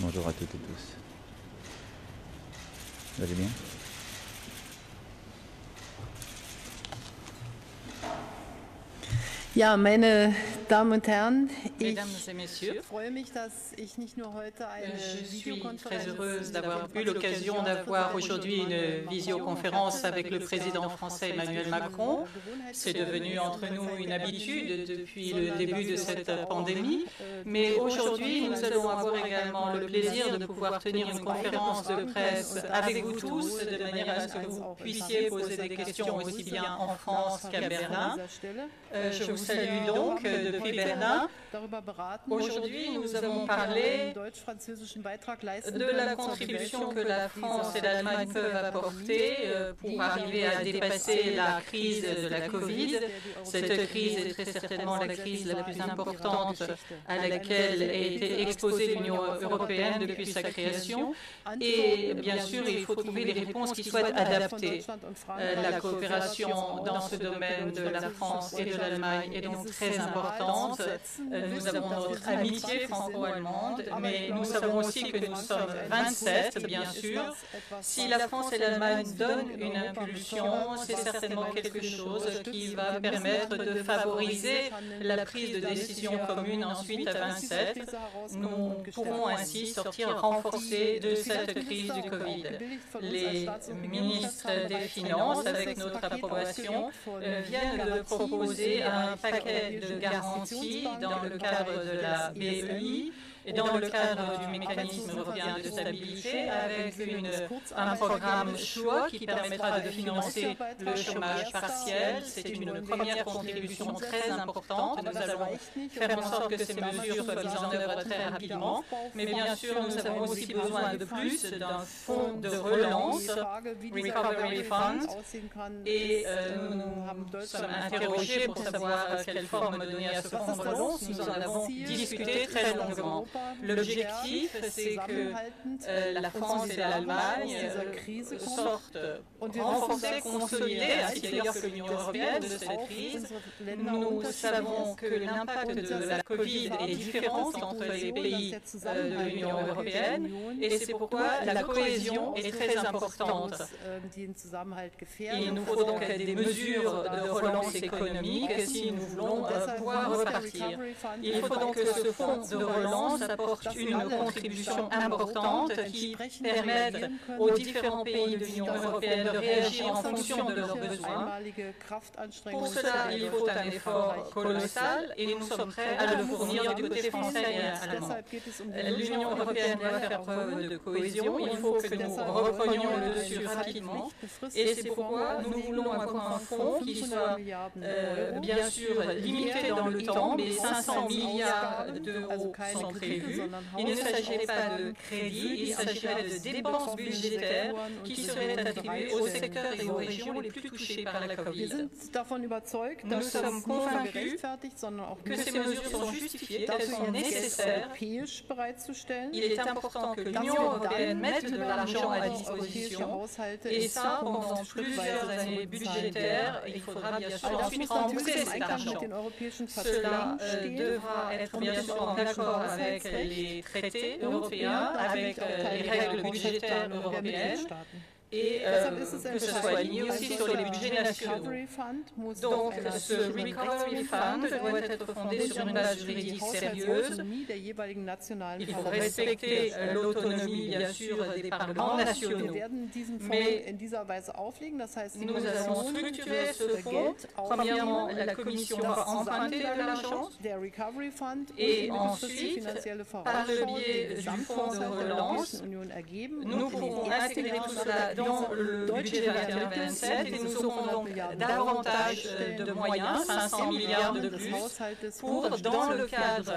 Bonjour à toutes et tous. Vous allez bien? Ja, meine Damen und Herren, ich Mesdames et messieurs, freue mich, dass ich nicht nur heute eine je suis très Videokonferenz heureuse d'avoir eu l'occasion d'avoir aujourd'hui une visioconférence avec le président français Emmanuel Macron. C'est devenu entre nous une habitude depuis le début de cette pandémie, mais aujourd'hui nous allons avoir également le plaisir de pouvoir tenir une conférence de presse avec vous tous, de manière à ce que vous puissiez poser des questions aussi bien en France qu'à Berlin. Je vous salue donc depuis Berlin. Aujourd'hui, nous avons parlé de la contribution que la France et l'Allemagne peuvent apporter pour arriver à dépasser la crise de la Covid. Cette crise est très certainement la crise la plus importante à laquelle a été exposée l'Union européenne depuis sa création. Et bien sûr, il faut trouver des réponses qui soient adaptées. La coopération dans ce domaine de la France et de l'Allemagne est donc très importante. Nous avons notre amitié franco-allemande, mais nous savons aussi que nous sommes 27, bien sûr. Si la France et l'Allemagne donnent une impulsion, c'est certainement quelque chose qui va permettre de favoriser la prise de décision commune ensuite à 27. Nous pourrons ainsi sortir renforcés de cette crise du Covid. Les ministres des Finances, avec notre approbation, viennent de proposer un paquet de garanties dans le cadre de la BEI et dans le cadre du mécanisme européen de stabilité avec un programme choix qui permettra de financer le chômage partiel. C'est une première contribution très importante. Nous allons faire en sorte que ces mesures soient mises en œuvre très rapidement. Mais bien sûr, nous avons aussi besoin de plus d'un fonds de relance, Recovery Fund, et nous sommes interrogés pour savoir quelle forme donner à ce fonds de relance. Nous en avons discuté très longuement. L'objectif, c'est que la France et l'Allemagne sortent renforcées, consolidées, ainsi d'ailleurs que l'Union européenne de cette crise. Nous savons que l'impact de la Covid est différent entre les pays de l'Union européenne et c'est pourquoi la cohésion est très importante. Il nous faut donc des mesures de relance économique si nous voulons pouvoir repartir. Il faut donc que ce fonds de relance apporte une contribution importante qui permette aux différents pays de l'Union européenne de réagir en fonction de leurs besoins. Pour cela, il faut un effort colossal et nous sommes prêts à le fournir du côté français et allemand. L'Union européenne doit faire preuve de cohésion. Il faut que nous reprenions le dessus rapidement et c'est pourquoi nous voulons avoir un fonds qui soit bien sûr limité dans le temps, mais 500 milliards d'euros sont prévus. Il ne s'agirait pas de crédits, il s'agirait de dépenses budgétaires qui seraient attribuées aux secteurs et aux régions les plus touchés par la Covid. Nous sommes convaincus que ces mesures sont justifiées, qu'elles sont nécessaires. Il est important que l'Union européenne mette de l'argent à disposition et ça pendant plusieurs années budgétaires. Il faudra bien sûr ensuite rembourser cet argent. Cela devra être bien sûr en accord avec les traités européens, avec les règles budgétaires européennes et que ce soit aligné aussi sur les budgets nationaux. Donc ce Recovery Fund doit être fondé sur une base juridique sérieuse. Il faut respecter l'autonomie, bien sûr, des parlements nationaux. Mais nous allons structurer ce fonds. Premièrement, la Commission va emprunter de l'argent et ensuite, par le biais du fonds de relance, nous pourrons intégrer tout cela dans le budget 2027 et nous aurons donc davantage de moyens, 500 milliards de plus, pour, dans le cadre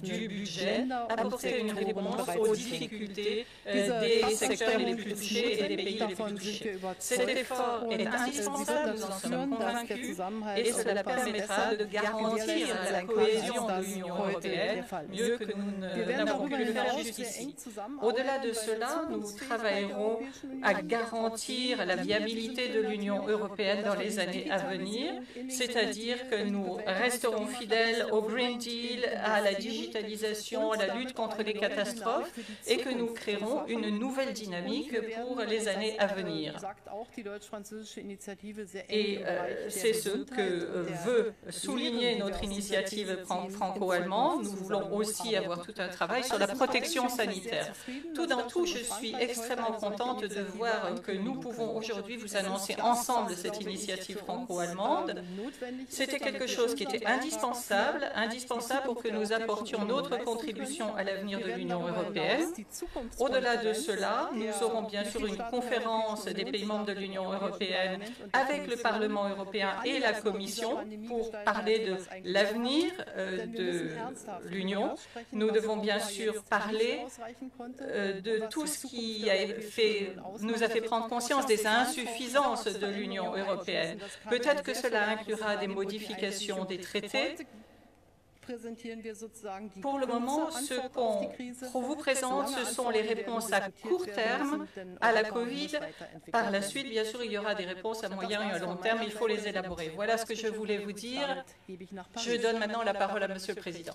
du budget, apporter une réponse aux difficultés des secteurs les plus touchés et des pays les plus touchés. Cet effort est indispensable, nous en sommes convaincus, et cela permettra de garantir la cohésion de l'Union européenne mieux que nous n'avons pu le faire jusqu'ici. Au-delà de cela, nous travaillerons à garantir la viabilité de l'Union européenne dans les années à venir, c'est-à-dire que nous resterons fidèles au Green Deal, à la digitalisation, à la lutte contre les catastrophes et que nous créerons une nouvelle dynamique pour les années à venir. Et c'est ce que veut souligner notre initiative franco-allemande. Nous voulons aussi avoir tout un travail sur la protection sanitaire. Tout dans tout, je suis extrêmement contente de voir que nous pouvons aujourd'hui vous annoncer ensemble cette initiative franco-allemande. C'était quelque chose qui était indispensable pour que nous apportions notre contribution à l'avenir de l'Union européenne. Au-delà de cela, nous aurons bien sûr une conférence des pays membres de l'Union européenne avec le Parlement européen et la Commission pour parler de l'avenir de l'Union. Nous devons bien sûr parler de tout ce qui nous a fait prendre conscience des insuffisances de l'Union européenne. Peut-être que cela inclura des modifications des traités. Pour le moment, ce qu'on vous présente, ce sont les réponses à court terme à la Covid. Par la suite, bien sûr, il y aura des réponses à moyen et à long terme. Il faut les élaborer. Voilà ce que je voulais vous dire. Je donne maintenant la parole à Monsieur le Président.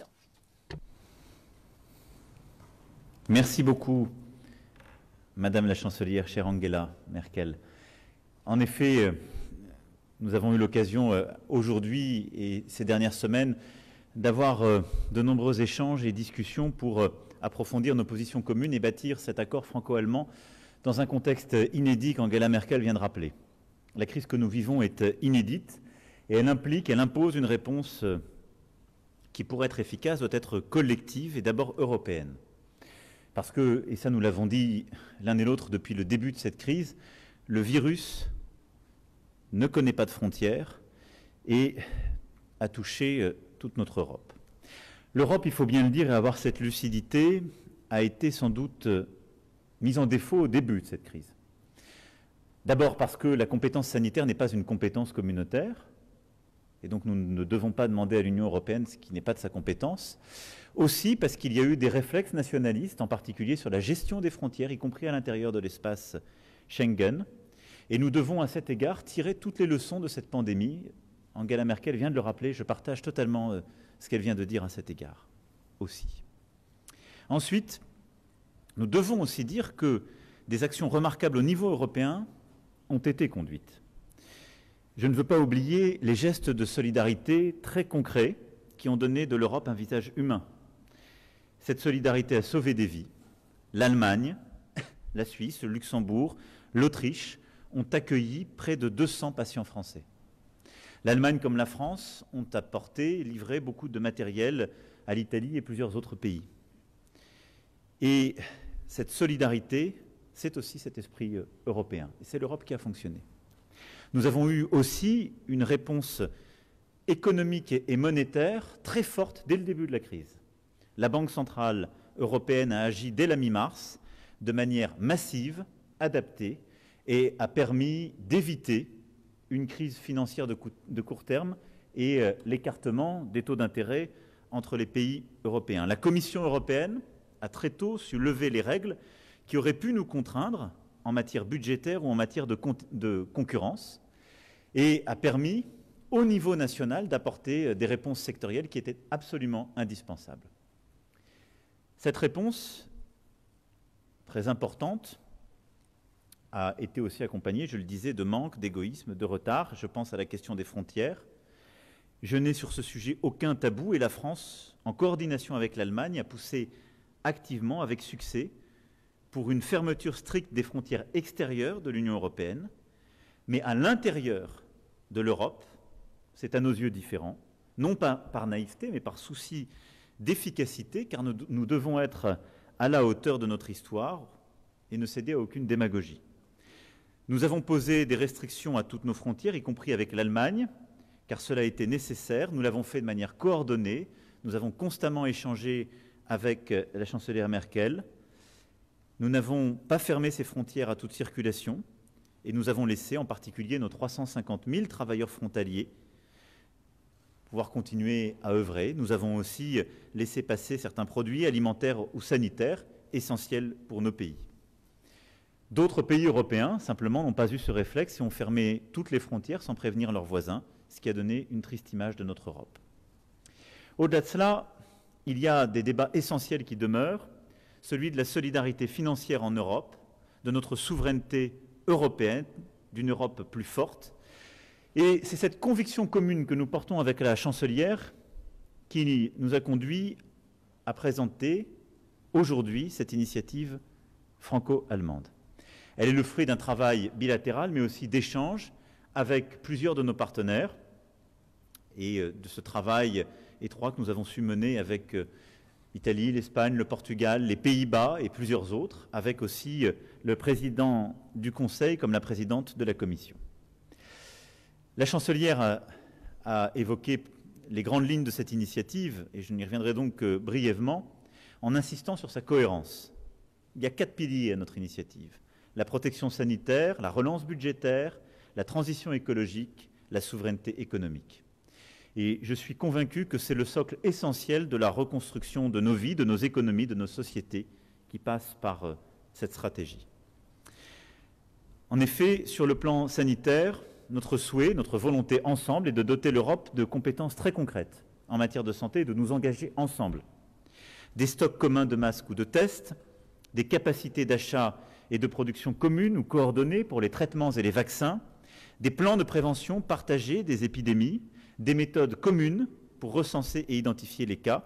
Merci beaucoup, Madame la Chancelière, chère Angela Merkel. En effet, nous avons eu l'occasion aujourd'hui et ces dernières semaines d'avoir de nombreux échanges et discussions pour approfondir nos positions communes et bâtir cet accord franco-allemand dans un contexte inédit qu'Angela Merkel vient de rappeler. La crise que nous vivons est inédite et elle impose une réponse qui, pour être efficace, doit être collective et d'abord européenne. Parce que, et ça nous l'avons dit l'un et l'autre depuis le début de cette crise, le virus ne connaît pas de frontières et a touché toute notre Europe. L'Europe, il faut bien le dire et avoir cette lucidité, a été sans doute mise en défaut au début de cette crise. D'abord parce que la compétence sanitaire n'est pas une compétence communautaire, et donc nous ne devons pas demander à l'Union européenne ce qui n'est pas de sa compétence. Aussi parce qu'il y a eu des réflexes nationalistes, en particulier sur la gestion des frontières, y compris à l'intérieur de l'espace Schengen. Et nous devons à cet égard tirer toutes les leçons de cette pandémie. Angela Merkel vient de le rappeler, je partage totalement ce qu'elle vient de dire à cet égard aussi. Ensuite, nous devons aussi dire que des actions remarquables au niveau européen ont été conduites. Je ne veux pas oublier les gestes de solidarité très concrets qui ont donné de l'Europe un visage humain. Cette solidarité a sauvé des vies. L'Allemagne, la Suisse, le Luxembourg, l'Autriche ont accueilli près de 200 patients français. L'Allemagne comme la France ont apporté, livré beaucoup de matériel à l'Italie et plusieurs autres pays. Et cette solidarité, c'est aussi cet esprit européen. Et c'est l'Europe qui a fonctionné. Nous avons eu aussi une réponse économique et monétaire très forte dès le début de la crise. La Banque centrale européenne a agi dès la mi-mars de manière massive, adaptée, et a permis d'éviter une crise financière de court terme et l'écartement des taux d'intérêt entre les pays européens. La Commission européenne a très tôt su lever les règles qui auraient pu nous contraindre en matière budgétaire ou en matière de concurrence et a permis au niveau national d'apporter des réponses sectorielles qui étaient absolument indispensables. Cette réponse, très importante, a été aussi accompagnée, je le disais, de manque, d'égoïsme, de retard. Je pense à la question des frontières. Je n'ai sur ce sujet aucun tabou et la France, en coordination avec l'Allemagne, a poussé activement, avec succès, pour une fermeture stricte des frontières extérieures de l'Union européenne, mais à l'intérieur de l'Europe, c'est à nos yeux différent, non pas par naïveté, mais par souci d'efficacité, car nous devons être à la hauteur de notre histoire et ne céder à aucune démagogie. Nous avons posé des restrictions à toutes nos frontières, y compris avec l'Allemagne, car cela a été nécessaire. Nous l'avons fait de manière coordonnée. Nous avons constamment échangé avec la chancelière Merkel. Nous n'avons pas fermé ces frontières à toute circulation et nous avons laissé en particulier nos 350 000 travailleurs frontaliers pouvoir continuer à œuvrer. Nous avons aussi laissé passer certains produits alimentaires ou sanitaires essentiels pour nos pays. D'autres pays européens, simplement, n'ont pas eu ce réflexe et ont fermé toutes les frontières sans prévenir leurs voisins, ce qui a donné une triste image de notre Europe. Au-delà de cela, il y a des débats essentiels qui demeurent, celui de la solidarité financière en Europe, de notre souveraineté européenne, d'une Europe plus forte. Et c'est cette conviction commune que nous portons avec la chancelière qui nous a conduits à présenter aujourd'hui cette initiative franco-allemande. Elle est le fruit d'un travail bilatéral, mais aussi d'échanges avec plusieurs de nos partenaires et de ce travail étroit que nous avons su mener avec l'Italie, l'Espagne, le Portugal, les Pays-Bas et plusieurs autres, avec aussi le président du Conseil comme la présidente de la Commission. La chancelière a évoqué les grandes lignes de cette initiative, et je n'y reviendrai donc brièvement, en insistant sur sa cohérence. Il y a 4 piliers à notre initiative: la protection sanitaire, la relance budgétaire, la transition écologique, la souveraineté économique. Et je suis convaincu que c'est le socle essentiel de la reconstruction de nos vies, de nos économies, de nos sociétés, qui passe par cette stratégie. En effet, sur le plan sanitaire, notre souhait, notre volonté ensemble est de doter l'Europe de compétences très concrètes en matière de santé et de nous engager ensemble. Des stocks communs de masques ou de tests, des capacités d'achat et de production communes ou coordonnées pour les traitements et les vaccins, des plans de prévention partagés des épidémies, des méthodes communes pour recenser et identifier les cas.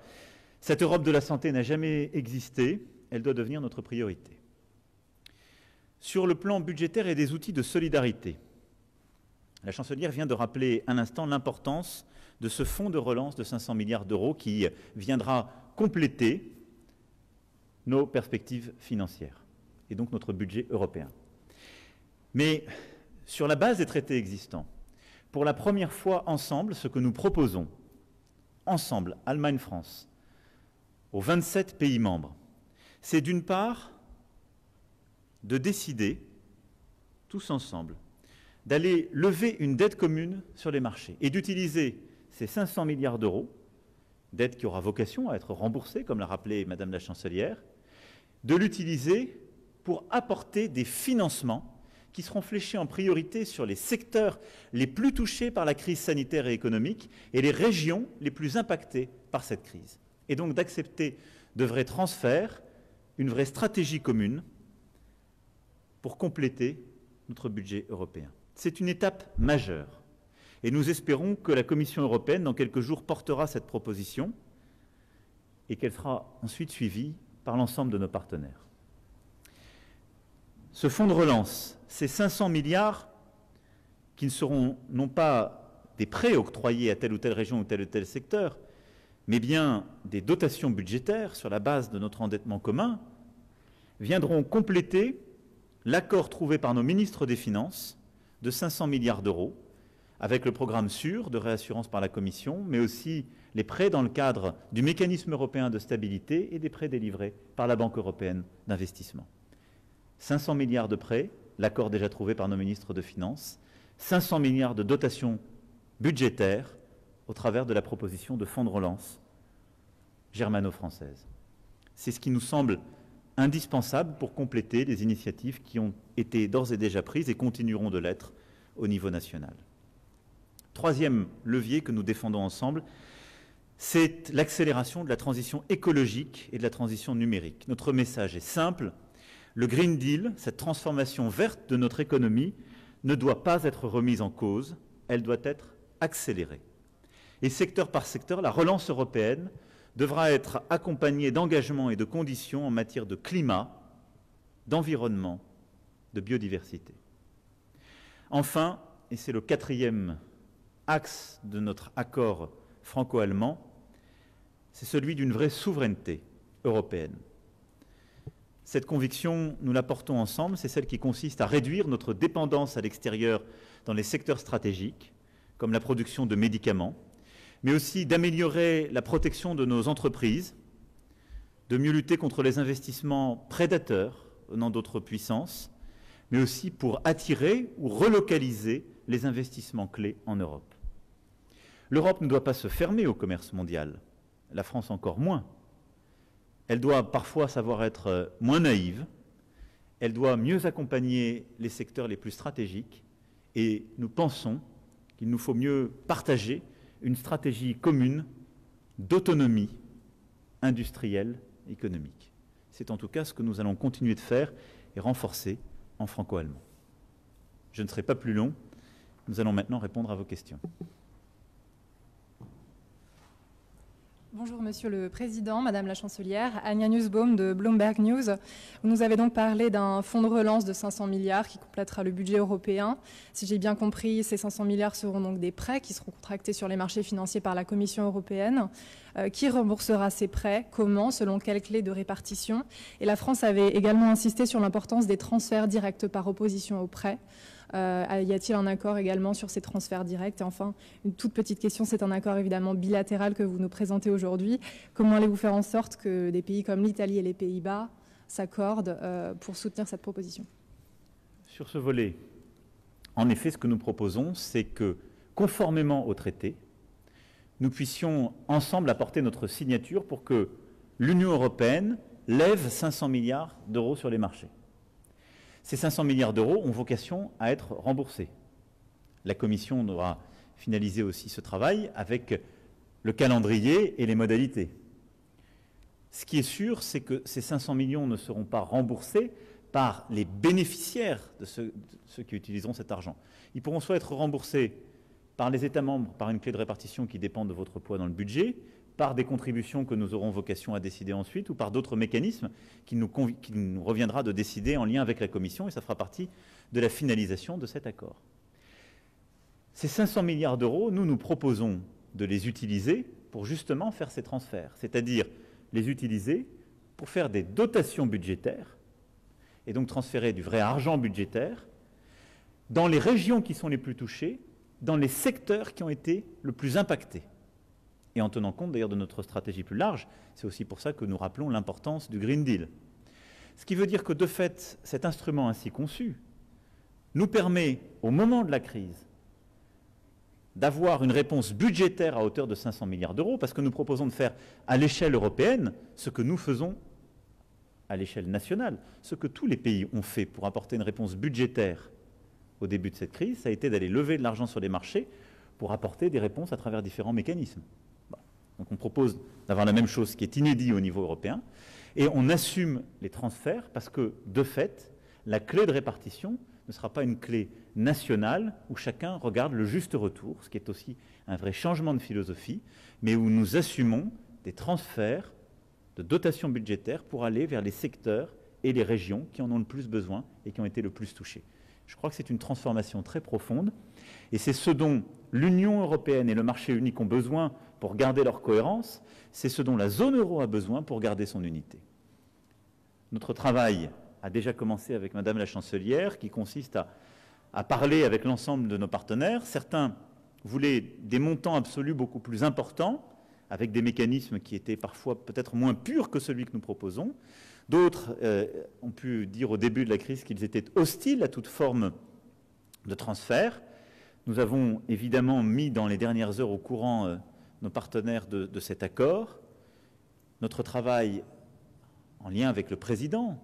Cette Europe de la santé n'a jamais existé, elle doit devenir notre priorité. Sur le plan budgétaire et des outils de solidarité, la chancelière vient de rappeler un instant l'importance de ce fonds de relance de 500 milliards d'euros qui viendra compléter nos perspectives financières et donc notre budget européen. Mais sur la base des traités existants, pour la première fois ensemble, ce que nous proposons, ensemble, Allemagne-France, aux 27 pays membres, c'est d'une part de décider, tous ensemble, d'aller lever une dette commune sur les marchés et d'utiliser ces 500 milliards d'euros, dette qui aura vocation à être remboursée, comme l'a rappelé Madame la Chancelière, de l'utiliser pour apporter des financements qui seront fléchés en priorité sur les secteurs les plus touchés par la crise sanitaire et économique et les régions les plus impactées par cette crise. Et donc d'accepter de vrais transferts, une vraie stratégie commune pour compléter notre budget européen. C'est une étape majeure. Et nous espérons que la Commission européenne, dans quelques jours, portera cette proposition et qu'elle sera ensuite suivie par l'ensemble de nos partenaires. Ce fonds de relance, ces 500 milliards qui ne seront non pas des prêts octroyés à telle ou telle région ou tel secteur, mais bien des dotations budgétaires sur la base de notre endettement commun, viendront compléter l'accord trouvé par nos ministres des Finances de 500 milliards d'euros, avec le programme sûr de réassurance par la Commission, mais aussi les prêts dans le cadre du mécanisme européen de stabilité et des prêts délivrés par la Banque européenne d'investissement. 500 milliards de prêts, l'accord déjà trouvé par nos ministres de Finances, 500 milliards de dotations budgétaires au travers de la proposition de fonds de relance germano-française. C'est ce qui nous semble indispensable pour compléter les initiatives qui ont été d'ores et déjà prises et continueront de l'être au niveau national. Troisième levier que nous défendons ensemble, c'est l'accélération de la transition écologique et de la transition numérique. Notre message est simple: le Green Deal, cette transformation verte de notre économie, ne doit pas être remise en cause, elle doit être accélérée. Et secteur par secteur, la relance européenne devra être accompagnée d'engagements et de conditions en matière de climat, d'environnement, de biodiversité. Enfin, et c'est le quatrième axe de notre accord franco-allemand, c'est celui d'une vraie souveraineté européenne. Cette conviction, nous la portons ensemble, c'est celle qui consiste à réduire notre dépendance à l'extérieur dans les secteurs stratégiques, comme la production de médicaments, mais aussi d'améliorer la protection de nos entreprises, de mieux lutter contre les investissements prédateurs venant d'autres puissances, mais aussi pour attirer ou relocaliser les investissements clés en Europe. L'Europe ne doit pas se fermer au commerce mondial, la France encore moins. Elle doit parfois savoir être moins naïve Elle doit mieux accompagner les secteurs les plus stratégiques et nous pensons qu'il nous faut mieux partager une stratégie commune d'autonomie industrielle et économique. C'est en tout cas ce que nous allons continuer de faire et renforcer en franco-allemand. Je ne serai pas plus long. Nous allons maintenant répondre à vos questions. Bonjour Monsieur le Président, Madame la Chancelière, Anja Nussbaum de Bloomberg News. Vous nous avez donc parlé d'un fonds de relance de 500 milliards qui complétera le budget européen. Si j'ai bien compris, ces 500 milliards seront donc des prêts qui seront contractés sur les marchés financiers par la Commission européenne. Qui remboursera ces prêts? Comment? Selon quelles clés de répartition? Et la France avait également insisté sur l'importance des transferts directs par opposition aux prêts. Y a-t-il un accord également sur ces transferts directs? Et enfin, une toute petite question, c'est un accord évidemment bilatéral que vous nous présentez aujourd'hui. Comment allez-vous faire en sorte que des pays comme l'Italie et les Pays-Bas s'accordent pour soutenir cette proposition? Sur ce volet, en effet, ce que nous proposons, c'est que, conformément au traité, nous puissions ensemble apporter notre signature pour que l'Union européenne lève 500 milliards d'euros sur les marchés. Ces 500 milliards d'euros ont vocation à être remboursés. La Commission devra finaliser aussi ce travail avec le calendrier et les modalités. Ce qui est sûr, c'est que ces 500 millions ne seront pas remboursés par les bénéficiaires de ceux qui utiliseront cet argent. Ils pourront soit être remboursés par les États membres, par une clé de répartition qui dépend de votre poids dans le budget, par des contributions que nous aurons vocation à décider ensuite, ou par d'autres mécanismes qu'il nous reviendra de décider en lien avec la Commission, et ça fera partie de la finalisation de cet accord. Ces 500 milliards d'euros, nous proposons de les utiliser pour justement faire ces transferts, c'est-à-dire les utiliser pour faire des dotations budgétaires, et donc transférer du vrai argent budgétaire dans les régions qui sont les plus touchées, dans les secteurs qui ont été le plus impactés. Et en tenant compte d'ailleurs de notre stratégie plus large, c'est aussi pour ça que nous rappelons l'importance du Green Deal. Ce qui veut dire que de fait, cet instrument ainsi conçu nous permet, au moment de la crise, d'avoir une réponse budgétaire à hauteur de 500 milliards d'euros, parce que nous proposons de faire à l'échelle européenne ce que nous faisons à l'échelle nationale. Ce que tous les pays ont fait pour apporter une réponse budgétaire au début de cette crise, ça a été d'aller lever de l'argent sur les marchés pour apporter des réponses à travers différents mécanismes. Donc on propose d'avoir la même chose, qui est inédit au niveau européen, et on assume les transferts parce que, de fait, la clé de répartition ne sera pas une clé nationale où chacun regarde le juste retour, ce qui est aussi un vrai changement de philosophie, mais où nous assumons des transferts de dotation budgétaire pour aller vers les secteurs et les régions qui en ont le plus besoin et qui ont été le plus touchés. Je crois que c'est une transformation très profonde, et c'est ce dont l'Union européenne et le marché unique ont besoin pour garder leur cohérence, c'est ce dont la zone euro a besoin pour garder son unité. Notre travail a déjà commencé avec Madame la Chancelière, qui consiste à parler avec l'ensemble de nos partenaires. Certains voulaient des montants absolus beaucoup plus importants, avec des mécanismes qui étaient parfois peut-être moins purs que celui que nous proposons. D'autres ont pu dire au début de la crise qu'ils étaient hostiles à toute forme de transfert. Nous avons évidemment mis dans les dernières heures au courant nos partenaires de cet accord. Notre travail, en lien avec le président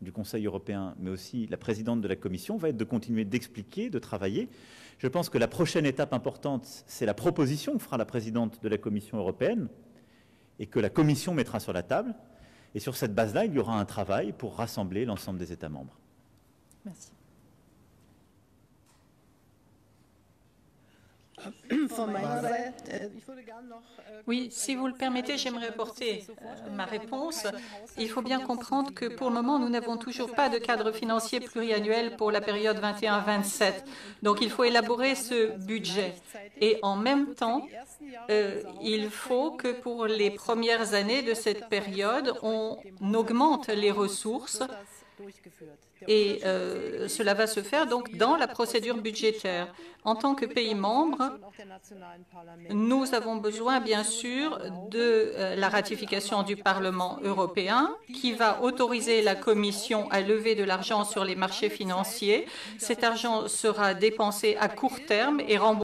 du Conseil européen, mais aussi la présidente de la Commission, va être de continuer d'expliquer, de travailler. Je pense que la prochaine étape importante, c'est la proposition que fera la présidente de la Commission européenne et que la Commission mettra sur la table. Et sur cette base-là, il y aura un travail pour rassembler l'ensemble des États membres. Merci. Oui, si vous le permettez, j'aimerais apporter ma réponse. Il faut bien comprendre que pour le moment, nous n'avons toujours pas de cadre financier pluriannuel pour la période 21-27. Donc, il faut élaborer ce budget. Et en même temps, il faut que pour les premières années de cette période, on augmente les ressources. Et cela va se faire donc dans la procédure budgétaire. En tant que pays membre, nous avons besoin bien sûr de la ratification du Parlement européen qui va autoriser la Commission à lever de l'argent sur les marchés financiers. Cet argent sera dépensé à court terme et remboursé